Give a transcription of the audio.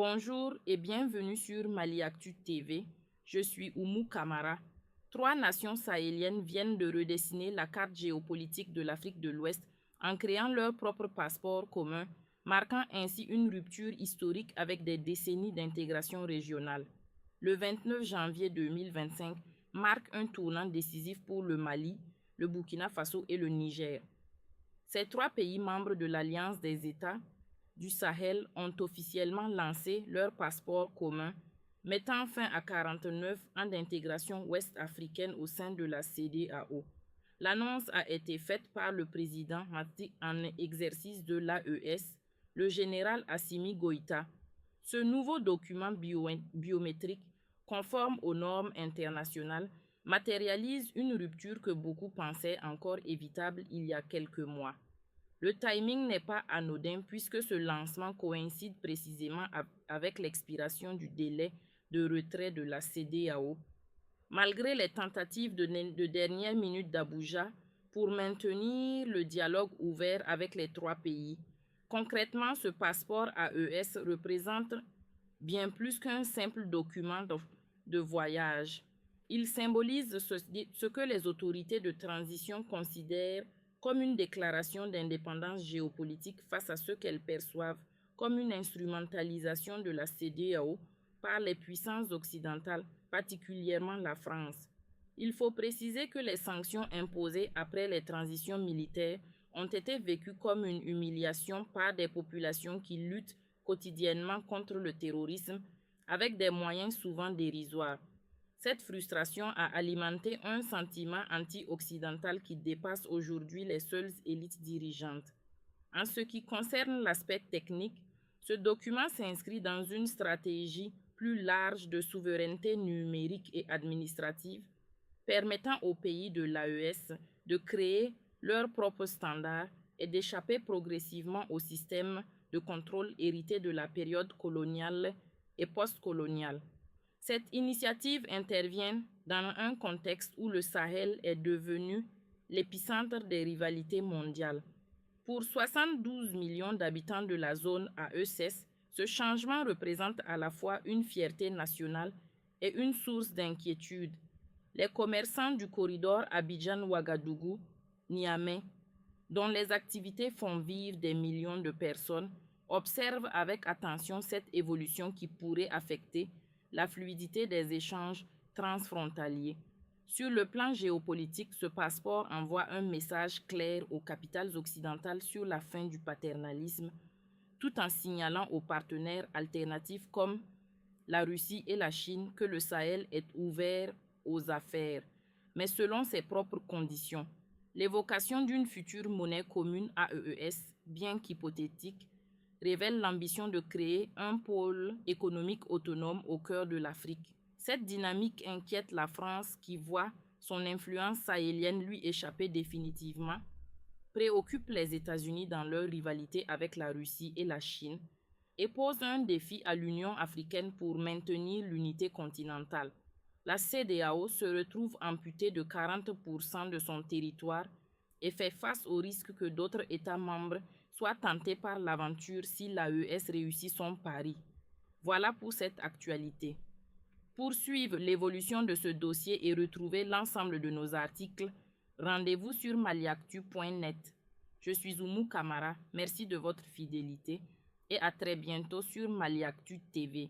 Bonjour et bienvenue sur Mali Actu TV. Je suis Oumou Kamara. Trois nations sahéliennes viennent de redessiner la carte géopolitique de l'Afrique de l'Ouest en créant leur propre passeport commun, marquant ainsi une rupture historique avec des décennies d'intégration régionale. Le 29 janvier 2025 marque un tournant décisif pour le Mali, le Burkina Faso et le Niger. Ces trois pays membres de l'Alliance des États du Sahel ont officiellement lancé leur passeport commun, mettant fin à 49 ans d'intégration ouest-africaine au sein de la CEDEAO. L'annonce a été faite par le président en exercice de l'AES, le général Assimi Goïta. Ce nouveau document biométrique, conforme aux normes internationales, matérialise une rupture que beaucoup pensaient encore évitable il y a quelques mois. Le timing n'est pas anodin puisque ce lancement coïncide précisément avec l'expiration du délai de retrait de la CEDEAO. Malgré les tentatives de dernière minute d'Abuja pour maintenir le dialogue ouvert avec les trois pays, concrètement, ce passeport AES représente bien plus qu'un simple document de voyage. Il symbolise ce que les autorités de transition considèrent comme une déclaration d'indépendance géopolitique face à ce qu'elles perçoivent comme une instrumentalisation de la CEDEAO par les puissances occidentales, particulièrement la France. Il faut préciser que les sanctions imposées après les transitions militaires ont été vécues comme une humiliation par des populations qui luttent quotidiennement contre le terrorisme avec des moyens souvent dérisoires. Cette frustration a alimenté un sentiment anti-occidental qui dépasse aujourd'hui les seules élites dirigeantes. En ce qui concerne l'aspect technique, ce document s'inscrit dans une stratégie plus large de souveraineté numérique et administrative, permettant aux pays de l'AES de créer leurs propres standards et d'échapper progressivement au système de contrôle hérité de la période coloniale et postcoloniale. Cette initiative intervient dans un contexte où le Sahel est devenu l'épicentre des rivalités mondiales. Pour 72 millions d'habitants de la zone AES, ce changement représente à la fois une fierté nationale et une source d'inquiétude. Les commerçants du corridor Abidjan-Ouagadougou-Niamey, dont les activités font vivre des millions de personnes, observent avec attention cette évolution qui pourrait affecter la fluidité des échanges transfrontaliers. Sur le plan géopolitique, ce passeport envoie un message clair aux capitales occidentales sur la fin du paternalisme, tout en signalant aux partenaires alternatifs comme la Russie et la Chine que le Sahel est ouvert aux affaires, mais selon ses propres conditions. L'évocation d'une future monnaie commune AES, bien qu'hypothétique, révèle l'ambition de créer un pôle économique autonome au cœur de l'Afrique. Cette dynamique inquiète la France qui voit son influence sahélienne lui échapper définitivement, préoccupe les États-Unis dans leur rivalité avec la Russie et la Chine et pose un défi à l'Union africaine pour maintenir l'unité continentale. La CEDEAO se retrouve amputée de 40% de son territoire et fait face au risque que d'autres États membres soient tentés par l'aventure si l'AES réussit son pari. Voilà pour cette actualité. Pour suivre l'évolution de ce dossier et retrouver l'ensemble de nos articles, rendez-vous sur maliactu.net. Je suis Oumou Kamara, merci de votre fidélité et à très bientôt sur Mali Actu TV.